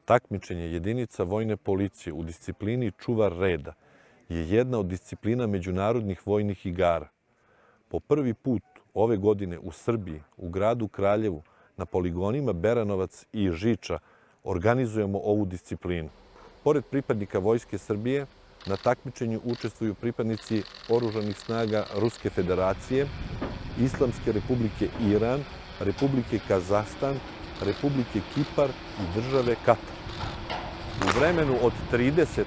Takmičenje jedinica vojne policije u disciplini čuvar reda je jedna od disciplina međunarodnih vojnih igara. Po prvi put ove godine u Srbiji, u gradu Kraljevu, na poligonima Beranovac i Žiča, organizujemo ovu disciplinu. Pored pripadnika Vojske Srbije, na takmičenju učestvuju pripadnici oružanih snaga Ruske federacije, Islamske republike Iran, Republike Kazahstan, Republike Kipar i države Katar. U vremenu od 30.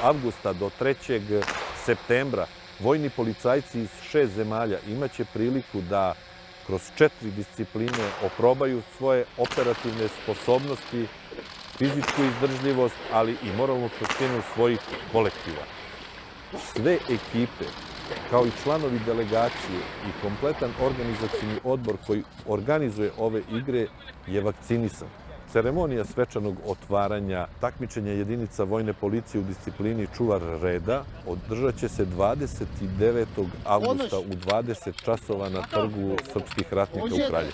avgusta do 3. septembra vojni policajci iz 6 zemalja imaće priliku da kroz 4 discipline oprobaju svoje operativne sposobnosti, fizičku izdržljivost, ali i moralnu čvrstinu svojih kolektiva. Sve ekipe, kao i članovi delegacije i kompletan organizacioni odbor koji organizuje ove igre je vakcinisan. Ceremonija svečanog otvaranja takmičenja jedinica vojne policije u disciplini čuvar reda održat će se 29. avgusta u 20 časova na trgu srpskih ratnika u Kraljevu.